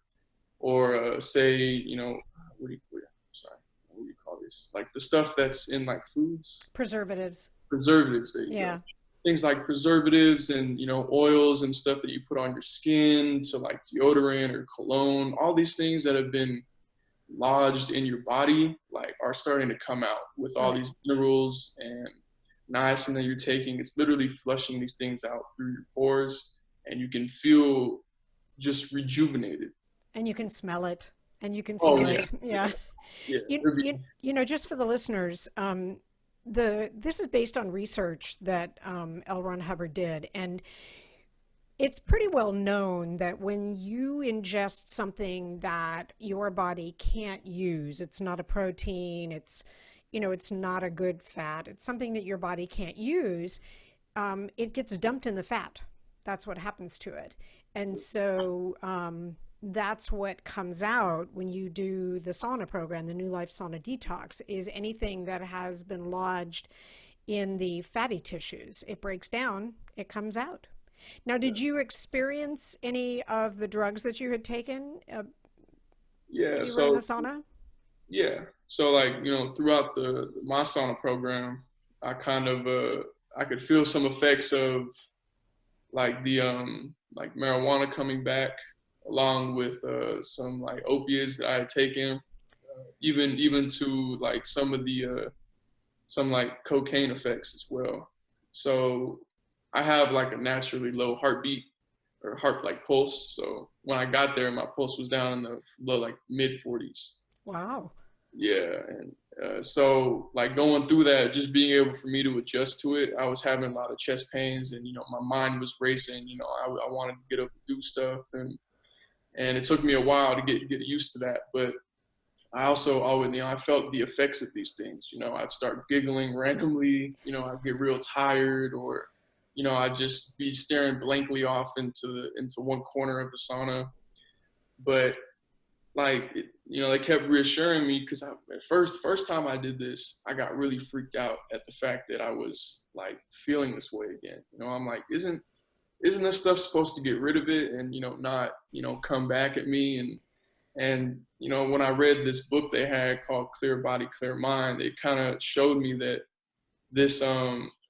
or say, sorry, what do you call this? Like the stuff that's in like foods. Preservatives. Preservatives, there you go. Yeah. Things like preservatives and, oils and stuff that you put on your skin, to like deodorant or cologne, all these things that have been lodged in your body, like, are starting to come out with all Right. these minerals and niacin that you're taking. It's literally flushing these things out through your pores, and you can feel just rejuvenated. And you can smell it and you can Oh feel yeah, it. Yeah. yeah. Just for the listeners, this is based on research that L. Ron Hubbard did, and it's pretty well known that when you ingest something that your body can't use, it's not a protein, it's not a good fat, it's something that your body can't use, it gets dumped in the fat. That's what happens to it. And so that's what comes out when you do the sauna program, the New Life Sauna Detox, is anything that has been lodged in the fatty tissues. It breaks down, it comes out. Now, did you experience any of the drugs that you had taken Yeah, when you were in the so sauna? yeah, so like, throughout the my sauna program, I kind of I could feel some effects of like the like marijuana coming back, along with some like opiates that I had taken, even to like some of the some like cocaine effects as well. So I have like a naturally low heartbeat, or heart like pulse. So when I got there, my pulse was down in the low, like mid 40s. Wow. Yeah, and so like going through that, just being able for me to adjust to it, I was having a lot of chest pains, and my mind was racing. I wanted to get up and do stuff, and it took me a while to get used to that. But I also always, I felt the effects of these things. I'd start giggling randomly. I'd get real tired, or I'd just be staring blankly off into one corner of the sauna. But like, they kept reassuring me, because at first time I did this, I got really freaked out at the fact that I was like feeling this way again. I'm like, isn't this stuff supposed to get rid of it, and not come back at me? And when I read this book they had called Clear Body, Clear Mind, it kind of showed me that this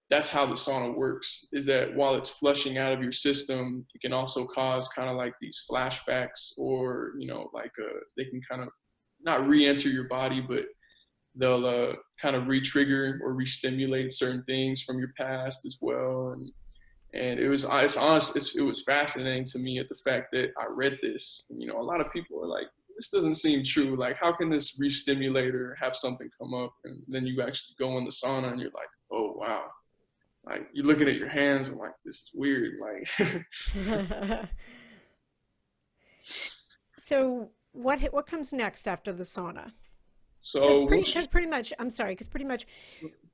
that's how the sauna works, is that while it's flushing out of your system, it can also cause kind of like these flashbacks, or like they can kind of not re-enter your body, but they'll kind of re-trigger or re-stimulate certain things from your past as well. And it was fascinating to me, at the fact that I read this. A lot of people are like, this doesn't seem true. Like, how can this re-stimulator have something come up? And then you actually go in the sauna and you're like, oh wow. Like, you're looking at your hands and like, this is weird. Like, So what comes next after the sauna? Because so pretty, because pretty much, I'm sorry, because pretty much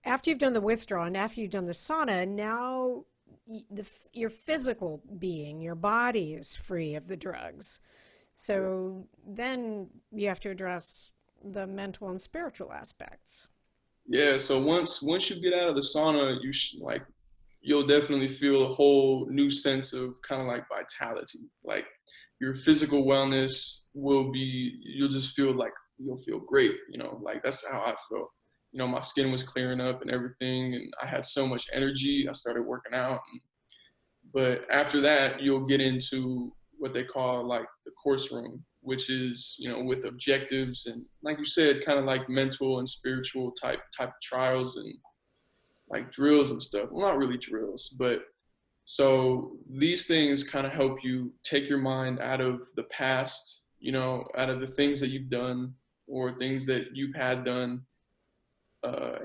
after you've done the withdrawal and after you've done the sauna, now your physical being, your body is free of the drugs. So then you have to address the mental and spiritual aspects. yeah, so once you get out of the sauna, like, you'll definitely feel a whole new sense of kind of like vitality. Like, your physical wellness you'll just feel like you'll feel great. Like, that's how I felt. My skin was clearing up and everything, and I had so much energy. I started working out, but after that, you'll get into what they call like the course room, which is, with objectives, and like you said, kind of like mental and spiritual type of trials, and like drills and stuff. Well, not really drills, but so these things kind of help you take your mind out of the past, out of the things that you've done or things that you've had done,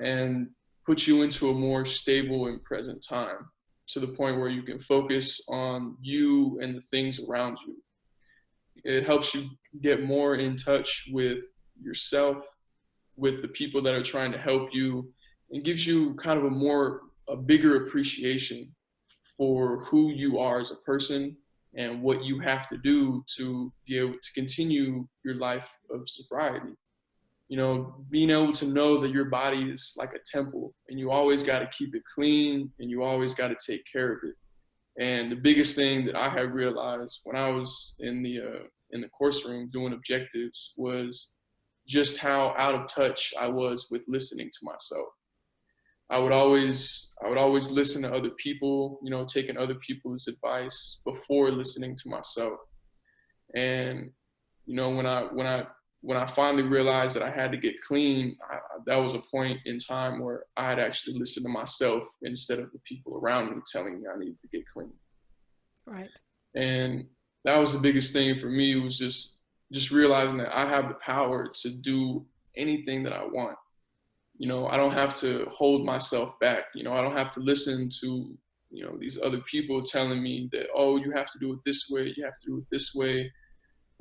and put you into a more stable and present time, to the point where you can focus on you and the things around you. It helps you get more in touch with yourself, with the people that are trying to help you, and gives you kind of a bigger appreciation for who you are as a person, and what you have to do to be able to continue your life of sobriety. Being able to know that your body is like a temple, and you always got to keep it clean, and you always got to take care of it. And the biggest thing that I had realized when I was in the course room doing objectives was just how out of touch I was with listening to myself. I would always listen to other people, taking other people's advice before listening to myself. And when I finally realized that I had to get clean, that was a point in time where I had actually listened to myself instead of the people around me telling me I needed to get clean. Right. And that was the biggest thing for me, was just realizing that I have the power to do anything that I want. I don't have to hold myself back. I don't have to listen to, these other people telling me that, oh, you have to do it this way, you have to do it this way.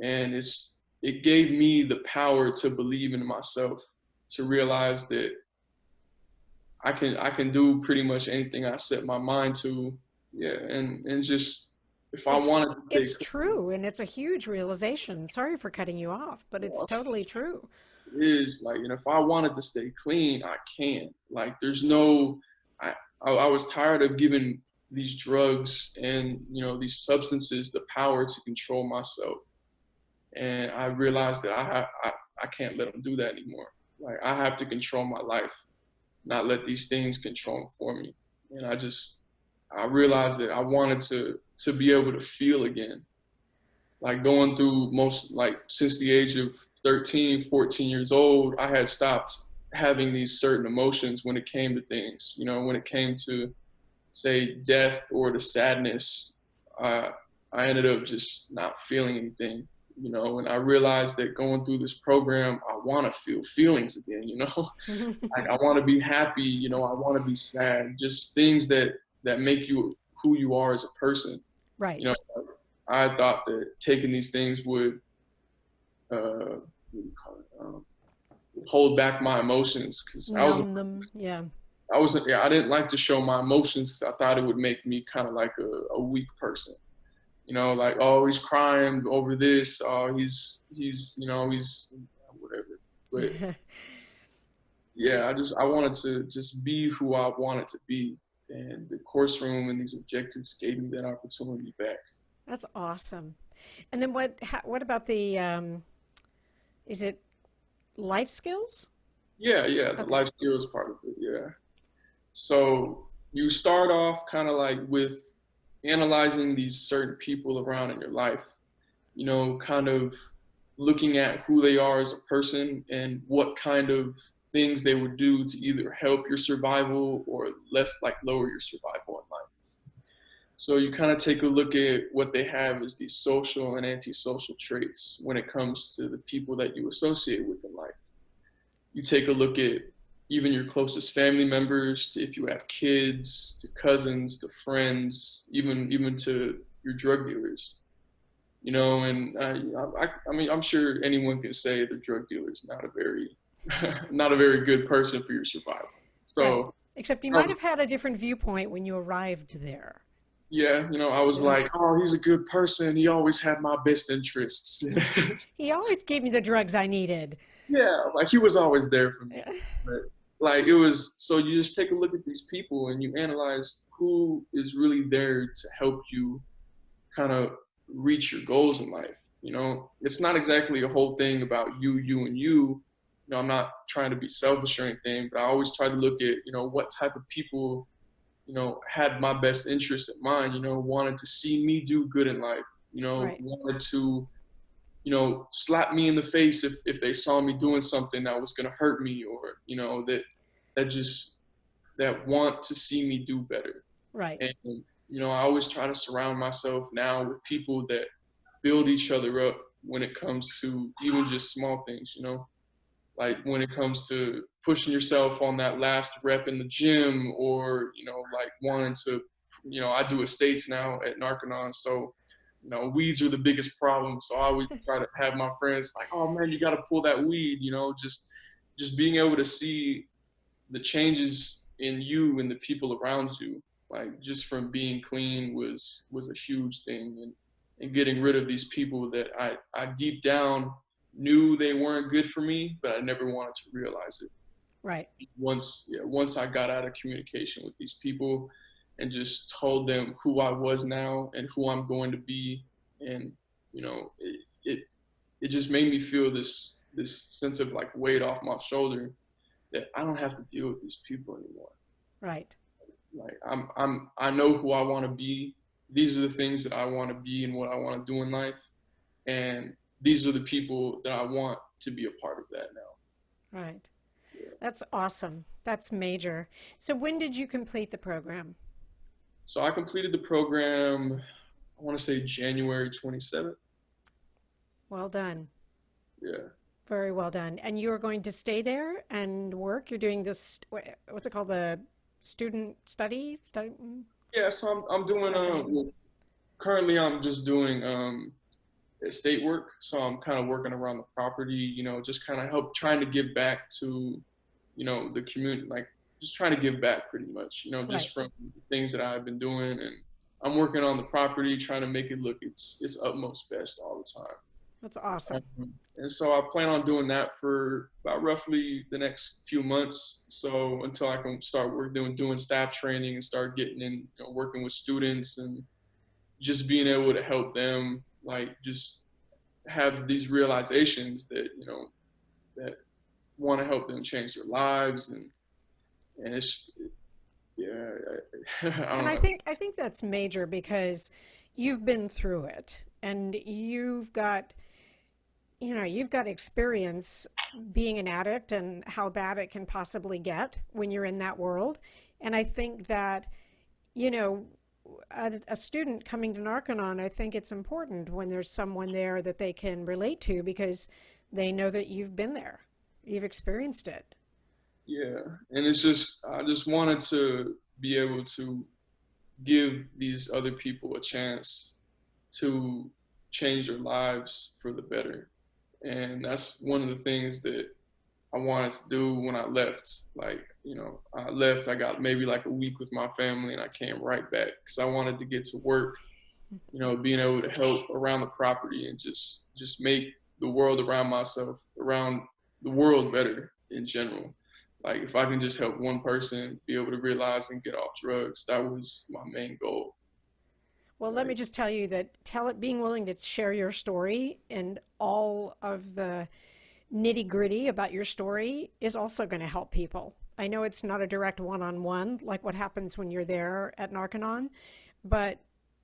And it gave me the power to believe in myself, to realize that I can do pretty much anything I set my mind to. Yeah, and just if I It's wanted to it's true, and it's a huge realization. Sorry for cutting you off, but it's totally true. is like, if I wanted to stay clean, I can. Like, there's no, I was tired of giving these drugs and these substances the power to control myself, and I realized that I can't let them do that anymore. Like, I have to control my life, not let these things control them for me. And I realized that I wanted to be able to feel again. Like, going through since the age of 13, 14 years old, I had stopped having these certain emotions when it came to things. When it came to, say, death or the sadness, I ended up just not feeling anything. And I realized that going through this program, I want to feel feelings again. Like, I want to be happy. I want to be sad. Just things that make you who you are as a person. Right. I thought that taking these things would, what do you call it? Hold back my emotions, because Numb them. Yeah. I didn't like to show my emotions, because I thought it would make me kind of like a weak person. Like, oh, he's crying over this. Oh, he's whatever. But yeah, I wanted to just be who I wanted to be, and the course room and these objectives gave me that opportunity back. That's awesome. And then what about the is it life skills? Yeah, the Okay. life skills part of it. Yeah. So you start off kind of like with analyzing these certain people around in your life, kind of looking at who they are as a person and what kind of things they would do to either help your survival or less, like, lower your survival in life. So you kind of take a look at what they have as these social and antisocial traits when it comes to the people that you associate with in life. You take a look at even your closest family members, to if you have kids, to cousins, to friends, even to your drug dealers. And I mean, I'm sure anyone can say the drug dealer is not a very not a very good person for your survival. Right. So Except you might um, have had a different viewpoint when you arrived there. yeah, I was like, oh, he's a good person. He always had my best interests. He always gave me the drugs I needed. Yeah, like, he was always there for me. Yeah. But like, it was, so you just take a look at these people and you analyze who is really there to help you kind of reach your goals in life. It's not exactly a whole thing about you and you. I'm not trying to be selfish or anything, but I always try to look at, what type of people, had my best interest in mind, wanted to see me do good in life, Right. wanted to, slap me in the face if they saw me doing something that was going to hurt me, or, that want to see me do better. Right. And, I always try to surround myself now with people that build each other up when it comes to even just small things, like when it comes to pushing yourself on that last rep in the gym, or, like wanting to, I do estates now at Narconon. So, weeds are the biggest problem. So I always try to have my friends like, oh man, you got to pull that weed, just being able to see the changes in you and the people around you, like, just from being clean was a huge thing. And getting rid of these people that I deep down knew they weren't good for me, but I never wanted to realize it. Right. Once I got out of communication with these people and just told them who I was now and who I'm going to be, and it just made me feel this sense of like weight off my shoulder that I don't have to deal with these people anymore. Right. Like I know who I want to be. These are the things that I want to be and what I want to do in life, and these are the people that I want to be a part of that now. Right. Yeah. That's awesome. That's major. So when did you complete the program? So I completed the program, I want to say January 27th. Well done. Yeah. Very well done. And you're going to stay there and work? You're doing this, what's it called? The student study? Yeah, so I'm doing Study. well, currently I'm just doing estate work. So I'm kind of working around the property, just kind of help trying to give back to, the community, like just trying to give back pretty much, Right. just from the things that I've been doing. And I'm working on the property, trying to make it look its utmost best all the time. That's awesome. And so I plan on doing that for about roughly the next few months. So until I can start doing staff training and start getting in, working with students and just being able to help them, like just have these realizations that that want to help them change their lives, and it's yeah, I And don't I know. think I think that's major because you've been through it and you've got experience being an addict and how bad it can possibly get when you're in that world. And I think that, you know, a student coming to Narconon, I think it's important when there's someone there that they can relate to because they know that you've been there, you've experienced it. Yeah, and it's just I just wanted to be able to give these other people a chance to change their lives for the better. And that's one of the things that I wanted to do when I left. Like, I left, I got maybe like a week with my family and I came right back because I wanted to get to work, being able to help around the property and just make the world around myself, around the world better in general. Like if I can just help one person be able to realize and get off drugs, that was my main goal. Well, let me Like, just tell you that being willing to share your story and all of the nitty gritty about your story is also going to help people. I know it's not a direct one on one like what happens when you're there at Narconon, but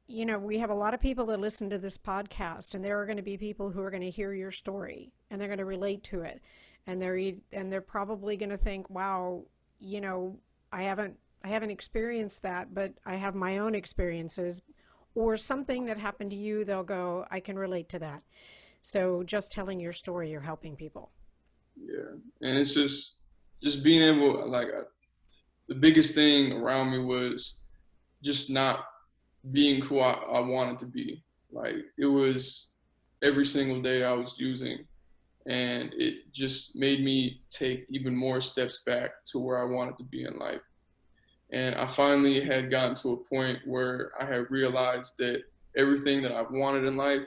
we have a lot of people that listen to this podcast, and there are going to be people who are going to hear your story and they're going to relate to it, and they're probably going to think, "Wow, you know, I haven't experienced that, but I have my own experiences." Or something that happened to you, they'll go, I can relate to that. So just telling your story, you're helping people. yeah, and it's just being able, like, the biggest thing around me was just not being who I wanted to be. Like it was every single day I was using, and it just made me take even more steps back to where I wanted to be in life. And I finally had gotten to a point where I had realized that everything that I wanted in life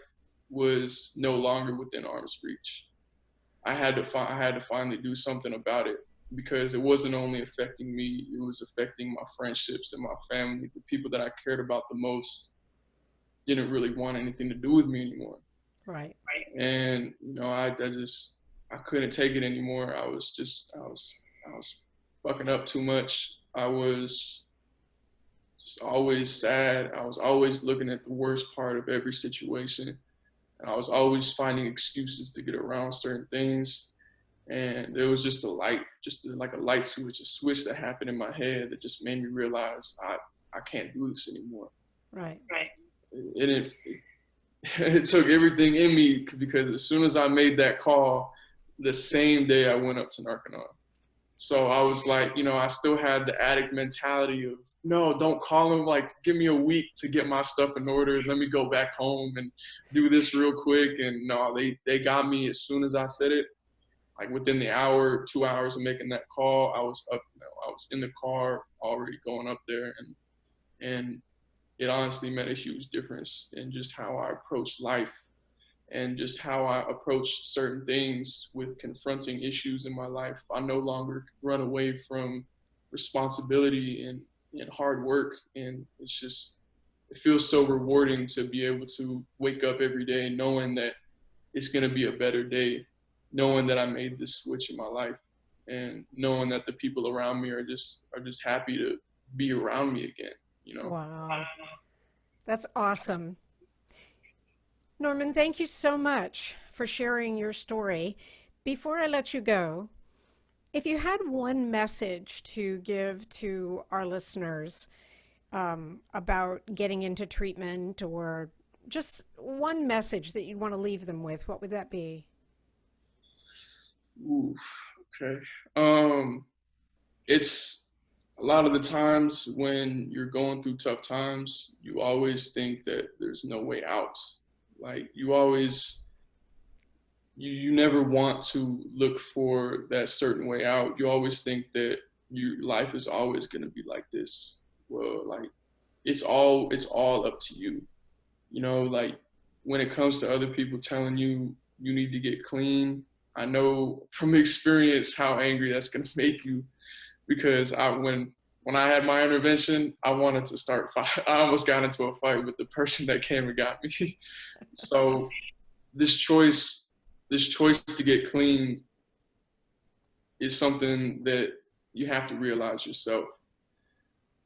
was no longer within arm's reach. I had to finally do something about it because it wasn't only affecting me, it was affecting my friendships and my family. The people that I cared about the most didn't really want anything to do with me anymore. Right. And I couldn't take it anymore. I was fucking up too much. I was just always sad. I was always looking at the worst part of every situation. And I was always finding excuses to get around certain things. And there was just a light, just like a light switch, a switch that happened in my head that just made me realize I can't do this anymore. Right. It, it took everything in me because as soon as I made that call, the same day I went up to Narconon. So I was like, I still had the addict mentality of, no, don't call him. Like, give me a week to get my stuff in order. Let me go back home and do this real quick. And no, they got me as soon as I said it. Like within the hour, 2 hours of making that call, I was up. I was in the car already going up there, and it honestly made a huge difference in just how I approach life and just how I approach certain things with confronting issues in my life. I no longer run away from responsibility and hard work. And it feels so rewarding to be able to wake up every day knowing that it's going to be a better day, knowing that I made this switch in my life, and knowing that the people around me are just happy to be around me again, you know. Wow. That's awesome. Norman, thank you so much for sharing your story. Before I let you go, if you had one message to give to our listeners about getting into treatment, or just one message that you'd want to leave them with, what would that be? Ooh, okay. It's a lot of the times when you're going through tough times, you always think that there's no way out. Like you never want to look for that certain way out. You always think that your life is always going to be like this. Well, like it's all up to you. You know, like when it comes to other people telling you you need to get clean, I know from experience how angry that's going to make you, because when I had my intervention, I wanted to start fight. I almost got into a fight with the person that came and got me. So this choice to get clean is something that you have to realize yourself.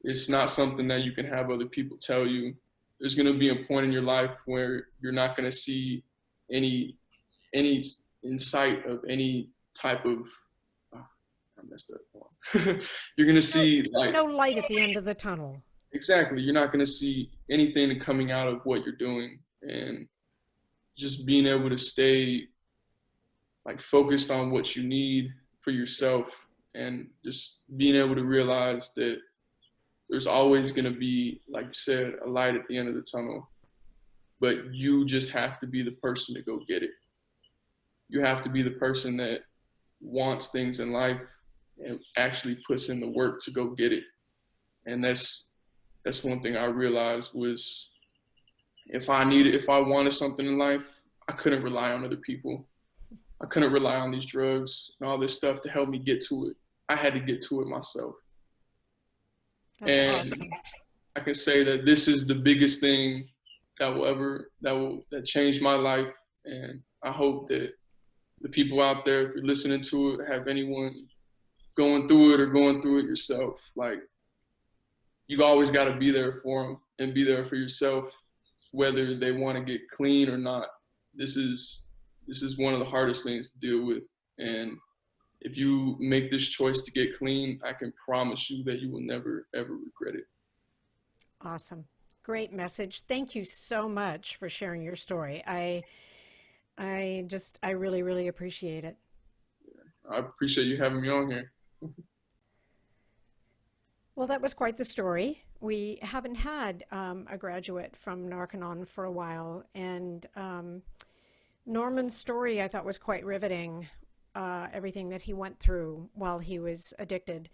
It's not something that you can have other people tell you. There's going to be a point in your life where you're not going to see any insight of any type of I messed up one. You're going to see no light at the end of the tunnel. Exactly. You're not going to see anything coming out of what you're doing, and just being able to stay like focused on what you need for yourself, and just being able to realize that there's always going to be, like you said, a light at the end of the tunnel, but you just have to be the person to go get it. You have to be the person that wants things in life and actually puts in the work to go get it. And that's one thing I realized was, if I wanted something in life, I couldn't rely on other people. I couldn't rely on these drugs and all this stuff to help me get to it. I had to get to it myself. That's awesome. I can say that this is the biggest thing that changed my life. And I hope that the people out there, if you're listening to it, have anyone going through it or going through it yourself, like, you always got to be there for them and be there for yourself, whether they want to get clean or not. This is one of the hardest things to deal with. And if you make this choice to get clean, I can promise you that you will never, ever regret it. Awesome. Great message. Thank you so much for sharing your story. I really, really appreciate it. I appreciate you having me on here. Well, that was quite the story. We haven't had a graduate from Narconon for a while, and Norman's story I thought was quite riveting. Everything that he went through while he was addicted,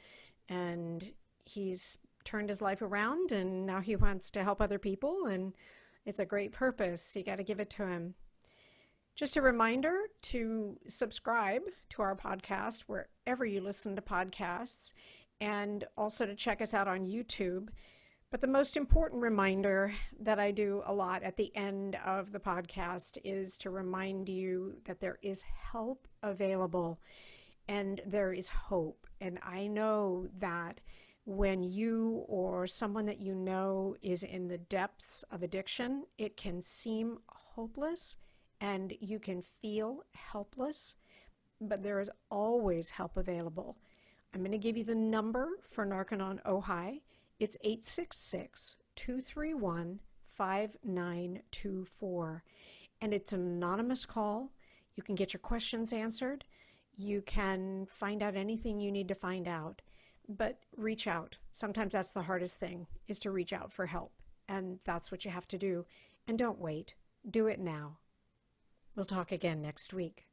and he's turned his life around, and now he wants to help other people, and it's a great purpose. You got to give it to him. Just a reminder to subscribe to our podcast wherever you listen to podcasts, and also to check us out on YouTube. But the most important reminder that I do a lot at the end of the podcast is to remind you that there is help available and there is hope. And I know that when you or someone that you know is in the depths of addiction, it can seem hopeless and you can feel helpless, but there is always help available. I'm going to give you the number for Narconon Ojai. It's 866-231-5924. And it's an anonymous call. You can get your questions answered. You can find out anything you need to find out. But reach out. Sometimes that's the hardest thing, is to reach out for help. And that's what you have to do. And don't wait. Do it now. We'll talk again next week.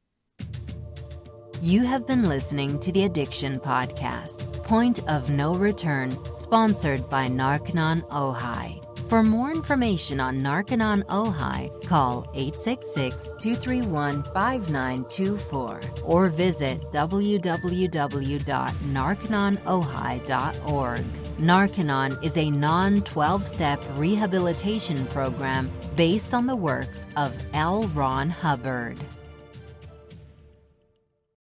You have been listening to the Addiction Podcast, Point of No Return, sponsored by Narconon Ojai. For more information on Narconon Ojai, call 866-231-5924 or visit www.narcononojai.org. Narconon is a non-12-step rehabilitation program based on the works of L. Ron Hubbard.